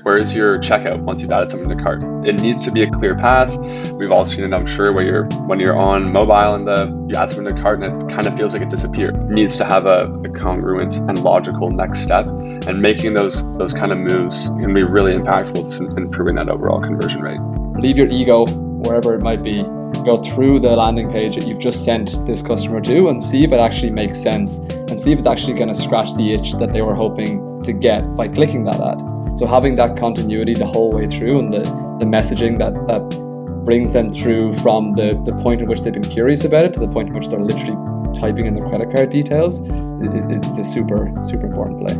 where's your checkout once you've added something to cart? It needs to be a clear path. We've all seen it, I'm sure, where when you're on mobile and you add something to cart and it kind of feels like it disappeared. It needs to have a congruent and logical next step. And making those kind of moves can be really impactful to improving that overall conversion rate. Leave your ego wherever it might be. Go through the landing page that you've just sent this customer to and see if it actually makes sense and see if it's actually going to scratch the itch that they were hoping to get by clicking that ad. So having that continuity the whole way through and the messaging that brings them through from the point in which they've been curious about it to the point in which they're literally typing in their credit card details is a super, super important play.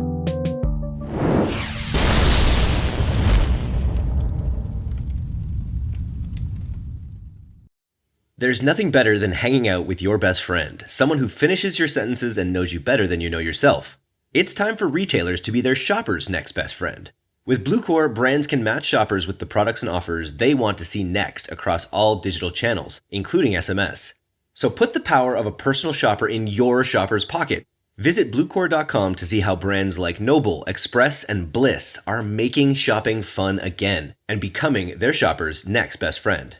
There's nothing better than hanging out with your best friend, someone who finishes your sentences and knows you better than you know yourself. It's time for retailers to be their shoppers' next best friend. With Bluecore, brands can match shoppers with the products and offers they want to see next across all digital channels, including SMS. So put the power of a personal shopper in your shopper's pocket. Visit Bluecore.com to see how brands like Noble, Express, and Bliss are making shopping fun again and becoming their shoppers' next best friend.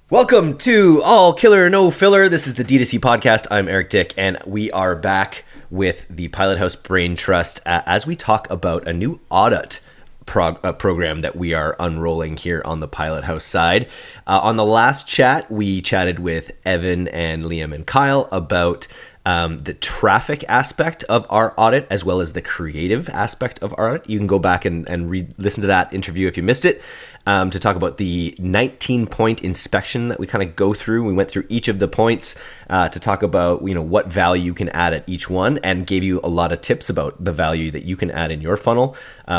Welcome to All Killer No Filler. This is the D2C podcast. I'm Eric Dick, and we are back with the Pilothouse Brain Trust as we talk about a new audit program that we are unrolling here on the Pilothouse side. On the last chat, we chatted with Evan and Liam and Kyle about the traffic aspect of our audit as well as the creative aspect of our audit. You can go back and listen to that interview if you missed it, to talk about the 19-point inspection that we kind of go through. We went through each of the points to talk about what value you can add at each one, and gave you a lot of tips about the value that you can add in your funnel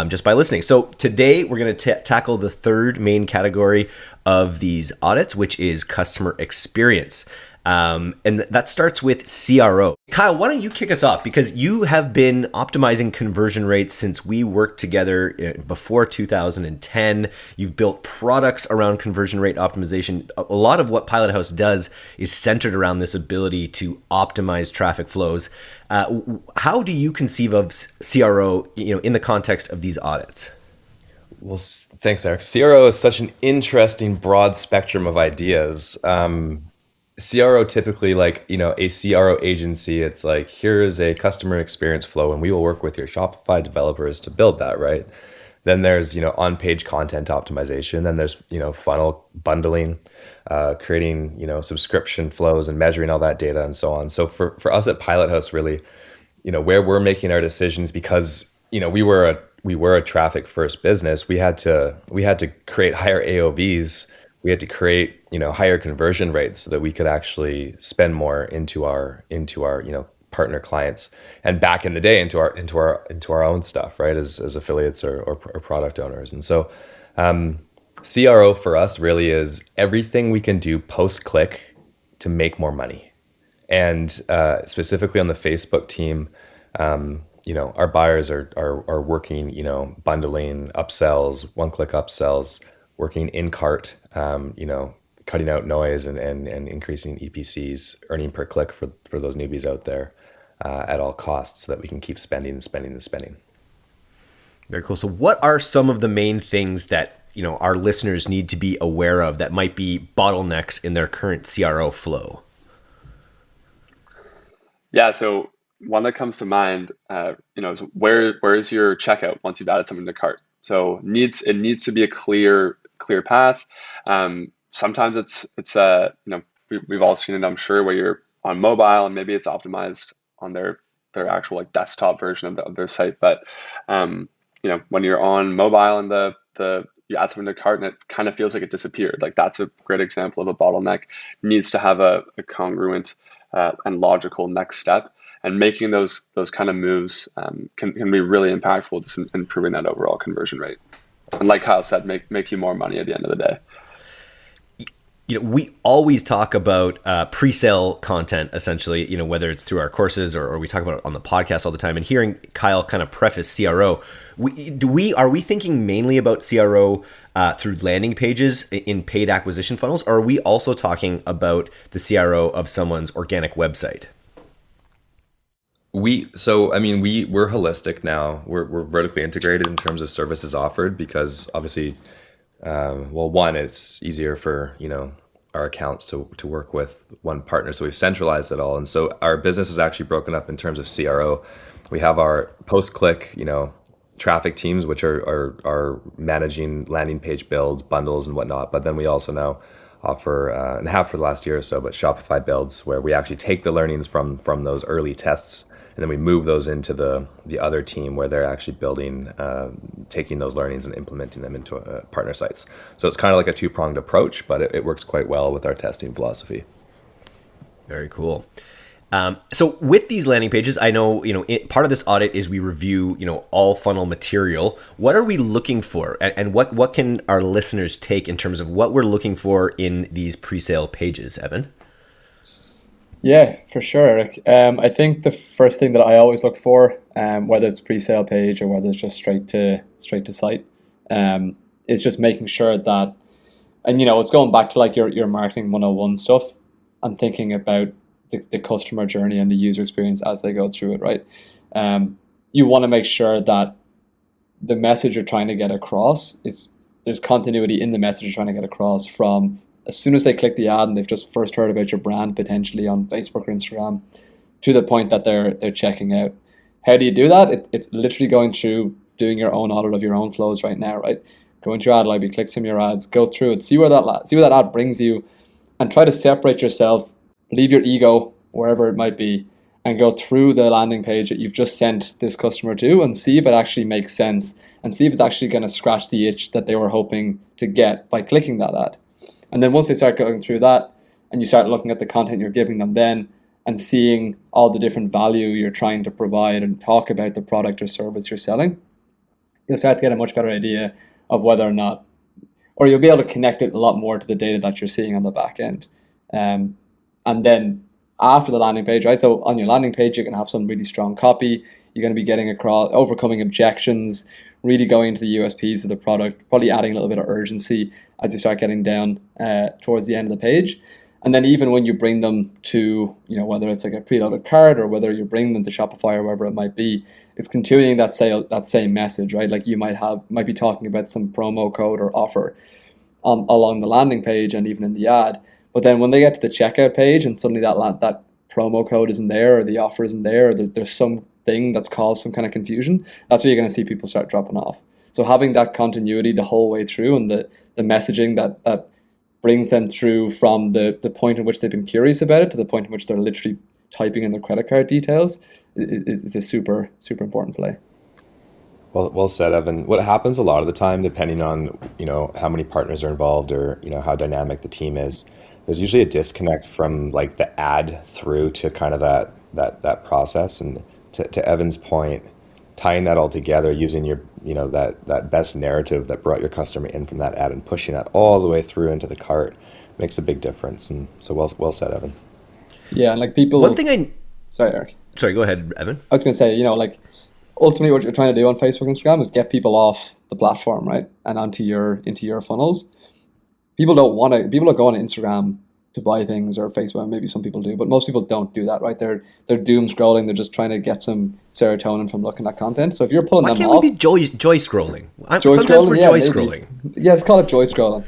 just by listening. So today we're going to tackle the third main category of these audits, which is customer experience. And that starts with CRO. Kyle, why don't you kick us off? Because you have been optimizing conversion rates since we worked together before 2010. You've built products around conversion rate optimization. A lot of what Pilothouse does is centered around this ability to optimize traffic flows. How do you conceive of CRO, in the context of these audits? Well, thanks, Eric. CRO is such an interesting broad spectrum of ideas. CRO typically, a CRO agency, it's like, here is a customer experience flow and we will work with your Shopify developers to build that, right? Then there's, on-page content optimization. Then there's, funnel bundling, creating, subscription flows and measuring all that data and so on. So for us at Pilothouse, really, where we're making our decisions, because, we were a traffic first business, we had to create higher AOVs. We had to create, higher conversion rates so that we could actually spend more into our partner clients, and back in the day into our own stuff, right? As affiliates or product owners. And so, CRO for us really is everything we can do post click to make more money. And specifically on the Facebook team, our buyers are working, bundling, upsells, one-click upsells, working in cart, cutting out noise and increasing EPCs, earning per click for those newbies out there at all costs, so that we can keep spending and spending and spending. Very cool. So what are some of the main things that our listeners need to be aware of that might be bottlenecks in their current CRO flow? Yeah, so one that comes to mind, is where is your checkout once you've added something to cart? So it needs to be a clear path. Sometimes it's we've all seen it, I'm sure, where you're on mobile and maybe it's optimized on their actual desktop version of their site. But when you're on mobile and you add something to cart and it kind of feels like it disappeared. That's a great example of a bottleneck. It needs to have a congruent and logical next step. And making those kind of moves can be really impactful to improving that overall conversion rate. And like Kyle said, make you more money at the end of the day. We always talk about pre-sale content, essentially, whether it's through our courses or we talk about it on the podcast all the time. And hearing Kyle kind of preface CRO, are we thinking mainly about CRO through landing pages in paid acquisition funnels, or are we also talking about the CRO of someone's organic website? We're holistic now. We're vertically integrated in terms of services offered because obviously, well, one, it's easier for, our accounts to work with one partner. So we've centralized it all. And so our business is actually broken up in terms of CRO. We have our post-click, traffic teams, which are managing landing page builds, bundles, and whatnot. But then we also now offer, and have for the last year or so, but Shopify builds, where we actually take the learnings from those early tests, and then we move those into the other team where they're actually building, taking those learnings and implementing them into partner sites. So it's kind of like a two-pronged approach, but it works quite well with our testing philosophy. Very cool. So with these landing pages, I know, part of this audit is we review, all funnel material. What are we looking for? And what can our listeners take in terms of what we're looking for in these pre-sale pages, Evan? Yeah, for sure, Eric. I think the first thing that I always look for, whether it's pre-sale page or whether it's just straight to site, is just making sure that, and it's going back to like your marketing 101 stuff and thinking about the customer journey and the user experience as they go through it, right? You want to make sure that the message you're trying to get across there's continuity in the message you're trying to get across from as soon as they click the ad and they've just first heard about your brand potentially on Facebook or Instagram to the point that they're checking out. How do you do that? It's literally going through doing your own audit of your own flows right now, right? Go into your ad library, click some of your ads, go through it, see where that ad brings you, and try to separate yourself, leave your ego wherever it might be, and go through the landing page that you've just sent this customer to and see if it actually makes sense and see if it's actually going to scratch the itch that they were hoping to get by clicking that ad. And then once they start going through that and you start looking at the content you're giving them then and seeing all the different value you're trying to provide and talk about the product or service you're selling, you'll start to get a much better idea of whether or not, or you'll be able to connect it a lot more to the data that you're seeing on the back end. And then after the landing page, right? So on your landing page, you're going to have some really strong copy. You're going to be getting across, overcoming objections, really going into the USPs of the product, probably adding a little bit of urgency as you start getting down towards the end of the page. And then even when you bring them to, whether it's like a preloaded cart or whether you bring them to Shopify or wherever it might be, it's continuing that same message, right? Like you might be talking about some promo code or offer along the landing page and even in the ad. But then when they get to the checkout page and suddenly that promo code isn't there or the offer isn't there or there's something that's caused some kind of confusion, that's where you're going to see people start dropping off. So having that continuity the whole way through and the messaging that brings them through from the point in which they've been curious about it to the point in which they're literally typing in their credit card details is a super, super important play. Well said, Evan. What happens a lot of the time, depending on, how many partners are involved or, how dynamic the team is, there's usually a disconnect from like the ad through to kind of that process. And to Evan's point, tying that all together using your, that best narrative that brought your customer in from that ad and pushing that all the way through into the cart makes a big difference. And so well said, Evan. Yeah, and like people. One thing Sorry, Eric. Sorry, go ahead, Evan. I was going to say, like ultimately what you're trying to do on Facebook and Instagram is get people off the platform, right, and into your funnels. People don't go on Instagram to buy things, or Facebook, maybe some people do, but most people don't do that, right? They're doom scrolling. They're just trying to get some serotonin from looking at content. So if you're pulling them off, why can't we be joy scrolling? Sometimes we're yeah, joy maybe. scrolling. Yeah, let's call it joy scrolling.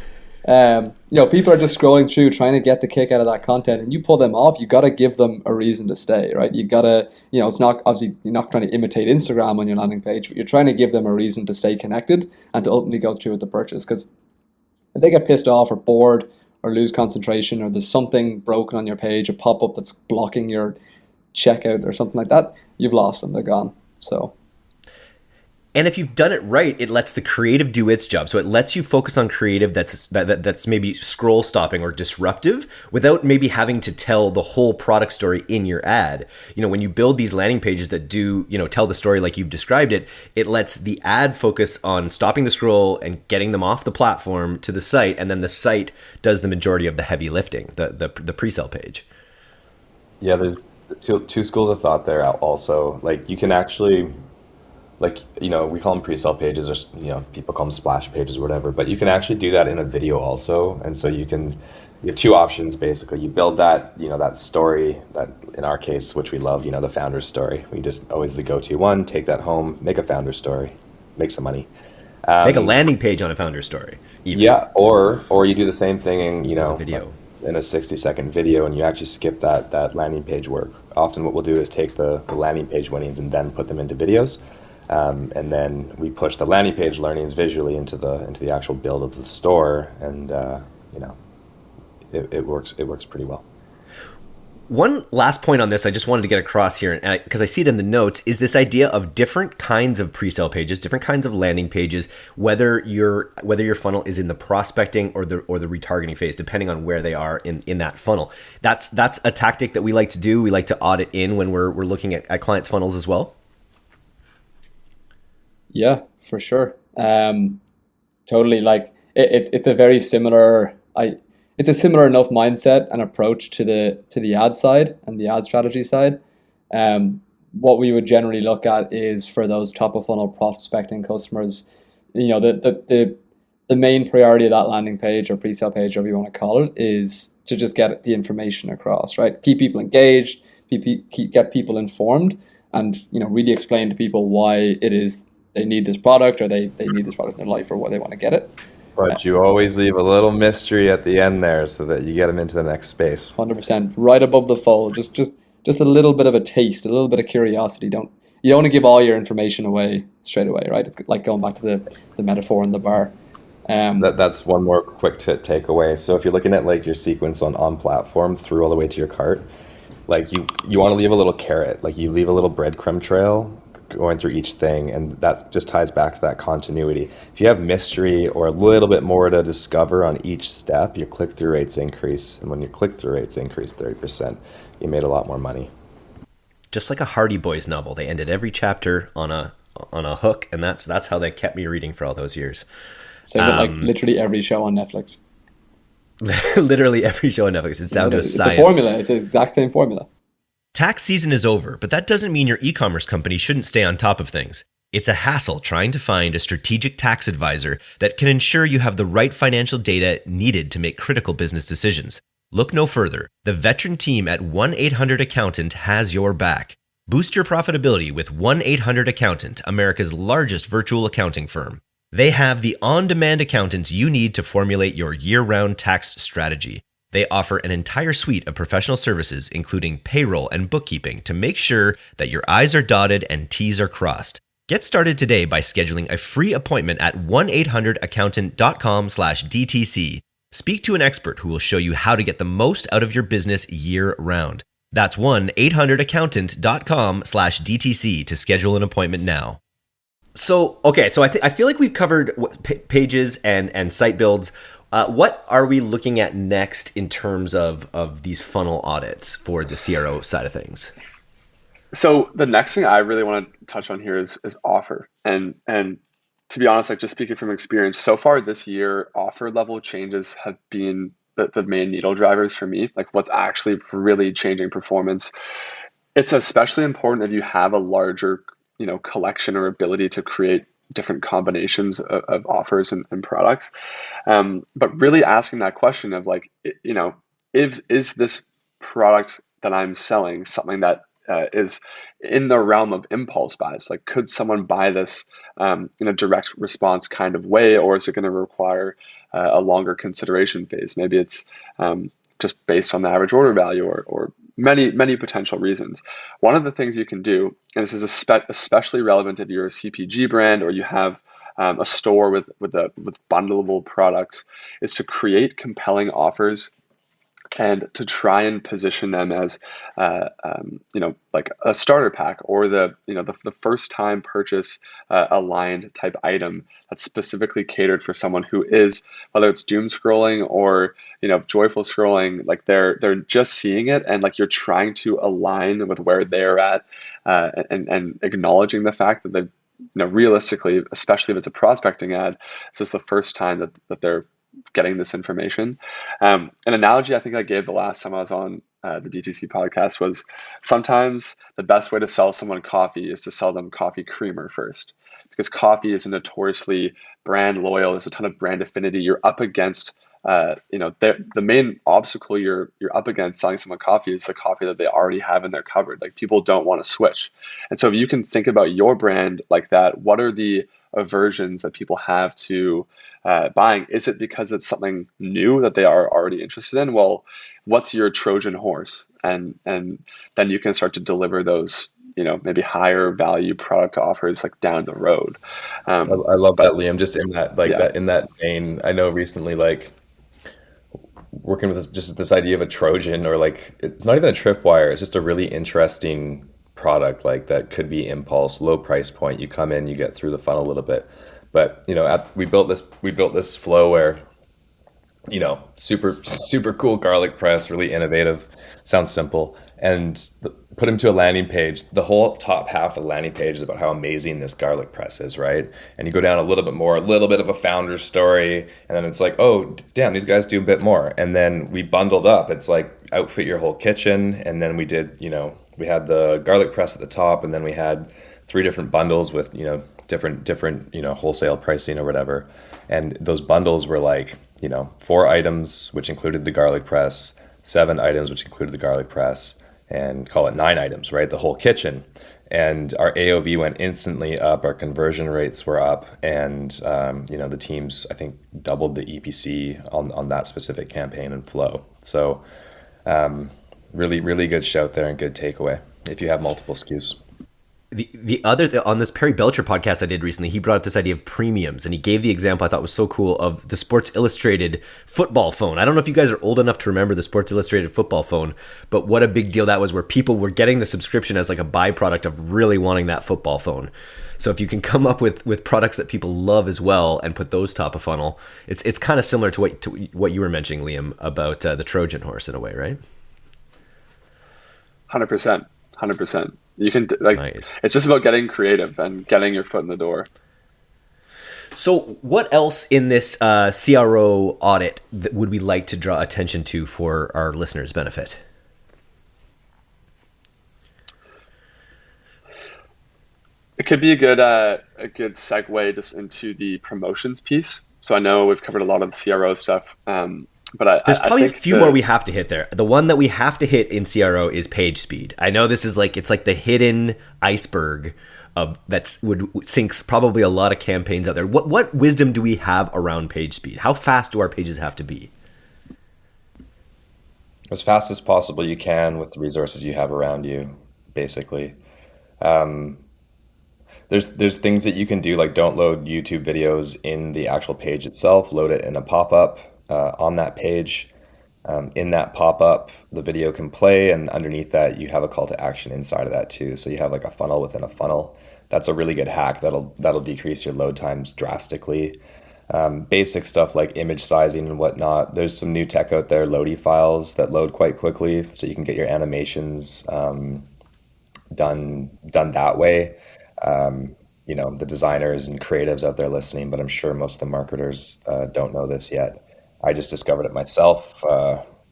People are just scrolling through trying to get the kick out of that content, and you pull them off, you got to give them a reason to stay, right? You got to, it's not, obviously you're not trying to imitate Instagram on your landing page, but you're trying to give them a reason to stay connected and to ultimately go through with the purchase. Because if they get pissed off or bored or lose concentration, or there's something broken on your page, a pop-up that's blocking your checkout or something like that, you've lost them, they're gone. So, and if you've done it right, it lets the creative do its job. So it lets you focus on creative that's maybe scroll stopping or disruptive without maybe having to tell the whole product story in your ad. When you build these landing pages that do, tell the story like you've described it, it lets the ad focus on stopping the scroll and getting them off the platform to the site, and then the site does the majority of the heavy lifting, the pre-sale page. Yeah, there's two schools of thought there also. Like you can actually like, we call them pre-sale pages, or people call them splash pages or whatever, but you can actually do that in a video also. And so you have two options basically. You build that, that story, that in our case, which we love, the founder's story. We just always the go-to one, take that home, make a founder story, make some money. Make a landing page on a founder story. Even. Yeah, or you do the same thing in, a video. in a 60-second video, and you actually skip that landing page work. Often what we'll do is take the landing page winnings and then put them into videos. And then we push the landing page learnings visually into the actual build of the store, and it works pretty well. One last point on this I just wanted to get across here, and because I see it in the notes, is this idea of different kinds of pre-sale pages, different kinds of landing pages, whether your funnel is in the prospecting or the retargeting phase, depending on where they are in that funnel. That's a tactic that we like to do. We like to audit in when we're looking at clients' funnels as well. Yeah, for sure. Totally. Like it's a very similar. It's a similar enough mindset and approach to the ad side and the ad strategy side. What we would generally look at is for those top of funnel prospecting customers, the main priority of that landing page or pre-sale page, whatever you want to call it, is to just get the information across, right? Keep people engaged, get people informed, and really explain to people why it is they need this product, or they need this product in their life, or why they want to get it. But you always leave a little mystery at the end there so that you get them into the next space. 100%, right above the fold, just a little bit of a taste, a little bit of curiosity. You don't want to give all your information away straight away, right? It's like going back to the metaphor in the bar. That's one more quick takeaway. So if you're looking at like your sequence on platform through all the way to your cart, like you want to leave a little carrot, like you leave a little breadcrumb trail going through each thing, and that just ties back to that continuity. If you have mystery or a little bit more to discover on each step, your click-through rates increase, and when your click-through rates increase 30%, you made a lot more money. Just like a Hardy Boys novel, they ended every chapter on a hook, and that's how they kept me reading for all those years. So like literally every show on Netflix. Literally every show on Netflix. It's down to it's science. A formula. It's the exact same formula. Tax season is over, but that doesn't mean your e-commerce company shouldn't stay on top of things. It's a hassle trying to find a strategic tax advisor that can ensure you have the right financial data needed to make critical business decisions. Look no further. The veteran team at 1-800-ACCOUNTANT has your back. Boost your profitability with 1-800-ACCOUNTANT, America's largest virtual accounting firm. They have the on-demand accountants you need to formulate your year-round tax strategy. They offer an entire suite of professional services, including payroll and bookkeeping, to make sure that your I's are dotted and T's are crossed. Get started today by scheduling a free appointment at 1-800-ACCOUNTANT.com/DTC. Speak to an expert who will show you how to get the most out of your business year-round. That's 1-800-ACCOUNTANT.com/DTC to schedule an appointment now. So I feel like we've covered pages and site builds. What are we looking at next in terms of these funnel audits for the CRO side of things? So the next thing I really want to touch on here is offer. And to be honest, like just speaking from experience, so far this year, offer level changes have been the main needle drivers for me, like what's actually really changing performance. It's especially important if you have a larger, collection or ability to create different combinations of offers and products. But really asking that question of like, is this product that I'm selling something that is in the realm of impulse buys? Like, could someone buy this in a direct response kind of way, or is it going to require a longer consideration phase? Maybe it's just based on the average order value or many potential reasons. One of the things you can do, and this is especially relevant if you're a CPG brand or you have a store with bundleable products, is to create compelling offers and to try and position them as, like a starter pack or the first time purchase aligned type item that's specifically catered for someone who is, whether it's doom scrolling or, joyful scrolling, like they're just seeing it and like you're trying to align with where they're at and acknowledging the fact that realistically, especially if it's a prospecting ad, it's just the first time that they're getting this information. An analogy I think I gave the last time I was on the DTC podcast was sometimes the best way to sell someone coffee is to sell them coffee creamer first, because coffee is notoriously brand loyal. There's a ton of brand affinity. You're up against the main obstacle you're up against selling someone coffee is the coffee that they already have in their cupboard. Like, people don't want to switch. And so if you can think about your brand like that, what are the aversions that people have to buying? Is it because it's something new that they are already interested in? Well, what's your Trojan horse? And then you can start to deliver those, maybe higher value product offers like down the road. I love that, But Liam. Just in that, yeah, in that vein, I know recently, working with just this idea of a Trojan, or it's not even a tripwire. It's just a really interesting product that could be impulse, low price point. You come in, you get through the funnel a little bit, but we built this flow where super cool garlic press, really innovative, sounds simple, and put him to a landing page. The whole top half of the landing page is about how amazing this garlic press is, right? And you go down a little bit more, a little bit of a founder story, and then it's like, oh damn, these guys do a bit more. And then we bundled up. It's like outfit your whole kitchen, and then we did, we had the garlic press at the top, and then we had 3 different bundles with different wholesale pricing or whatever. And those bundles were 4 items, which included the garlic press, 7 items, which included the garlic press, and call it 9 items, right? The whole kitchen. And our AOV went instantly up, our conversion rates were up, and the teams, I think, doubled the EPC on that specific campaign and flow. So really, really good shout there and good takeaway if you have multiple SKUs. The other, on this Perry Belcher podcast I did recently, he brought up this idea of premiums, and he gave the example I thought was so cool of the Sports Illustrated football phone. I don't know if you guys are old enough to remember the Sports Illustrated football phone, but what a big deal that was, where people were getting the subscription as like a byproduct of really wanting that football phone. So if you can come up with products that people love as well and put those top of funnel, it's kind of similar to what you were mentioning, Liam, about the Trojan horse in a way, right? 100%. You can Nice. It's just about getting creative and getting your foot in the door. So what else in this CRO audit would we like to draw attention to for our listeners' benefit? It could be a good segue just into the promotions piece. So I know we've covered a lot of the CRO stuff, but There's probably I a think few more we have to hit there. The one that we have to hit in CRO is page speed. I know this is it's like the hidden iceberg of would sinks probably a lot of campaigns out there. What wisdom do we have around page speed? How fast do our pages have to be? As fast as possible you can with the resources you have around you, basically. There's things that you can do, like don't load YouTube videos in the actual page itself. Load it in a pop-up on that page. In that pop-up, the video can play, and underneath that, you have a call to action inside of that too. So you have like a funnel within a funnel. That's a really good hack. That'll decrease your load times drastically. Basic stuff like image sizing and whatnot. There's some new tech out there, Loadie files that load quite quickly, so you can get your animations done that way. The designers and creatives out there listening, but I'm sure most of the marketers don't know this yet. I just discovered it myself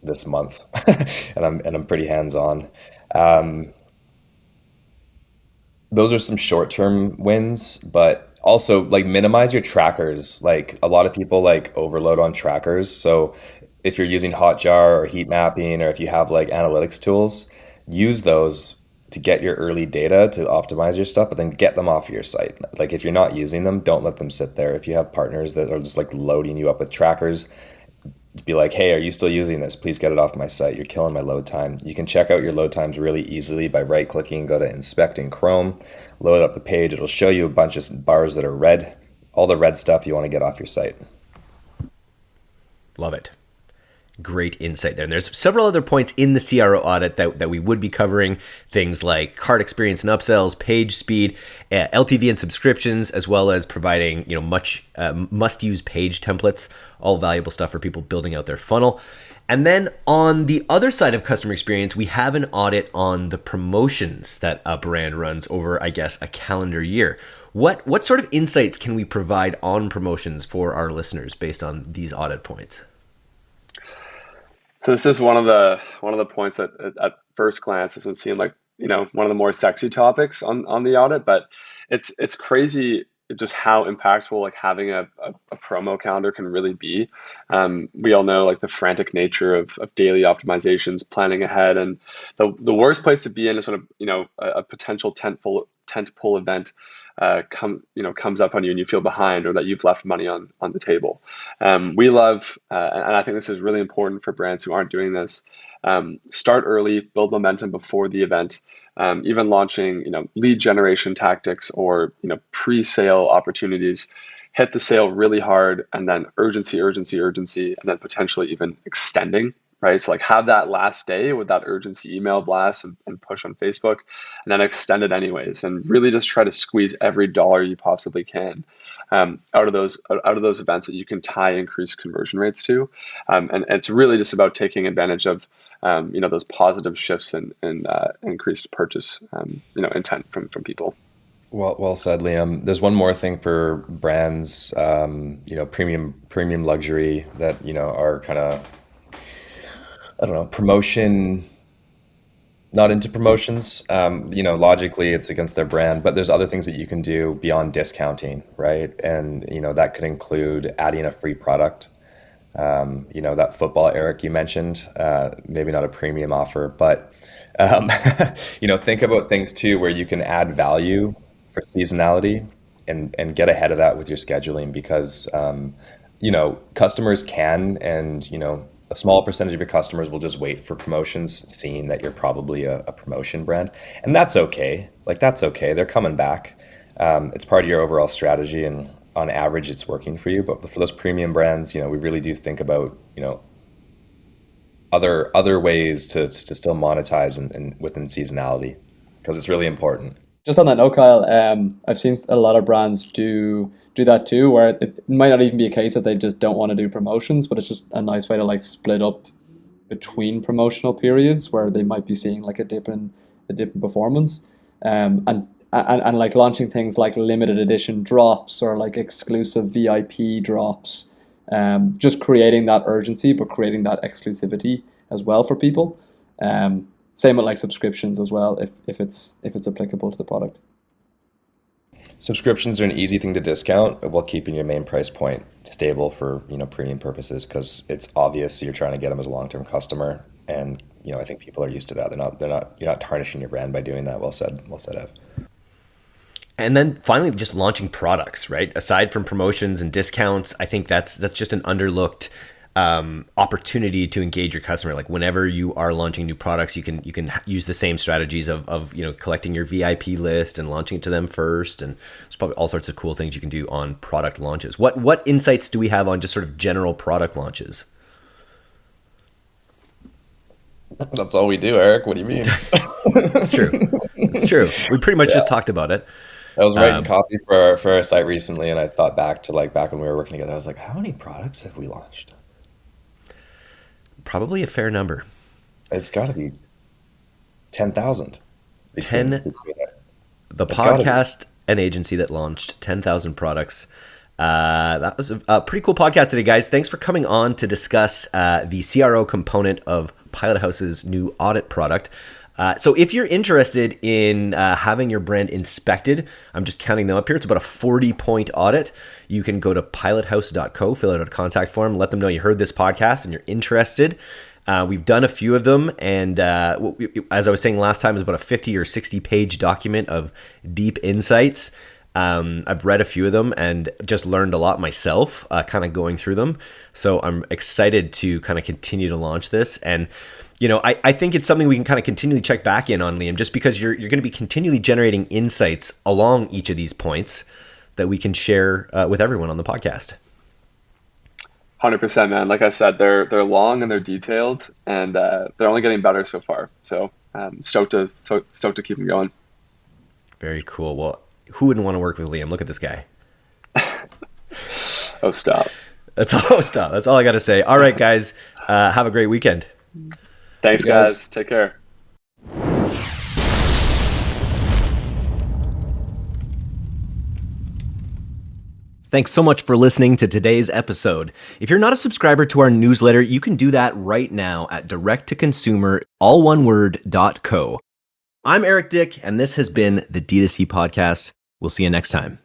this month, and I'm pretty hands-on. Those are some short-term wins, but also minimize your trackers. Like, a lot of people overload on trackers. So if you're using Hotjar or heat mapping, or if you have analytics tools, use those to get your early data to optimize your stuff, but then get them off your site. Like, if you're not using them, don't let them sit there. If you have partners that are just loading you up with trackers, be like, hey, are you still using this? Please get it off my site. You're killing my load time. You can check out your load times really easily by right-clicking, go to Inspect in Chrome, load up the page. It'll show you a bunch of bars that are red, all the red stuff you want to get off your site. Love it. Great insight there. And there's several other points in the CRO audit that we would be covering, things like cart experience and upsells, page speed, LTV and subscriptions, as well as providing must-use page templates, all valuable stuff for people building out their funnel. And then on the other side of customer experience, we have an audit on the promotions that a brand runs over, I guess, a calendar year. What sort of insights can we provide on promotions for our listeners based on these audit points? So this is one of the points that at first glance doesn't seem like, one of the more sexy topics on the audit, but it's crazy just how impactful like having a promo calendar can really be. We all know like the frantic nature of daily optimizations, planning ahead, and the worst place to be in is when a potential tentpole event comes up on you and you feel behind, or that you've left money on the table. We love, and I think this is really important for brands who aren't doing this. Start early, build momentum before the event. Even launching, lead generation tactics or pre-sale opportunities. Hit the sale really hard, and then urgency, urgency, urgency, and then potentially even extending. Right, so like have that last day with that urgency email blast and push on Facebook, and then extend it anyways, and really just try to squeeze every dollar you possibly can out of those events that you can tie increased conversion rates to, and it's really just about taking advantage of those positive shifts and increased purchase intent from people. Well said, Liam. There's one more thing for brands, premium luxury that are kind of, I don't know, promotion, not into promotions. Logically it's against their brand, but there's other things that you can do beyond discounting, right? And that could include adding a free product. That football, Eric, you mentioned, maybe not a premium offer, but think about things too where you can add value for seasonality and get ahead of that with your scheduling, because customers can, and a small percentage of your customers will just wait for promotions, seeing that you're probably a promotion brand, and that's okay. Like, that's okay. They're coming back. It's part of your overall strategy, and on average, it's working for you. But for those premium brands, we really do think about other ways to still monetize and within seasonality, because it's really important. Just on that note, Kyle, I've seen a lot of brands do that too, where it might not even be a case that they just don't want to do promotions, but it's just a nice way to like split up between promotional periods where they might be seeing like a dip in performance, and like launching things like limited edition drops or like exclusive VIP drops, just creating that urgency, but creating that exclusivity as well for people. Same with like subscriptions as well, if it's applicable to the product. Subscriptions are an easy thing to discount while keeping your main price point stable for premium purposes, because it's obvious you're trying to get them as a long-term customer, and I think people are used to that. You're not tarnishing your brand by doing that. Well said, Ev. And then finally, just launching products, right? Aside from promotions and discounts, I think that's just an underlooked opportunity to engage your customer. Like whenever you are launching new products, you can use the same strategies of collecting your VIP list and launching it to them first. And there's probably all sorts of cool things you can do on product launches. What insights do we have on just sort of general product launches? That's all we do, Eric. What do you mean? It's true. We pretty much just talked about it. I was writing copy for our site recently, and I thought back to like back when we were working together. I was like, how many products have we launched? Probably a fair number. It's got to be 10,000. The podcast and agency that launched 10,000 products. That was a pretty cool podcast today, guys. Thanks for coming on to discuss the CRO component of Pilothouse's new audit product. So if you're interested in having your brand inspected, I'm just counting them up here. It's about a 40-point audit. You can go to pilothouse.co, fill out a contact form, let them know you heard this podcast and you're interested. We've done a few of them, and as I was saying last time, it's about a 50 or 60-page document of deep insights. I've read a few of them and just learned a lot myself, kind of going through them. So I'm excited to kind of continue to launch this. And I think it's something we can kind of continually check back in on, Liam, just because you're going to be continually generating insights along each of these points that we can share with everyone on the podcast. 100%, man. Like I said, they're long and they're detailed, and they're only getting better so far. So stoked to keep them going. Very cool. Well, who wouldn't want to work with Liam? Look at this guy. Oh, stop. That's all I got to say. All right, guys. Have a great weekend. Thanks, guys. Take care. Thanks so much for listening to today's episode. If you're not a subscriber to our newsletter, you can do that right now at directtoconsumer, all one word, .co. I'm Eric Dick, and this has been the D2C Podcast. We'll see you next time.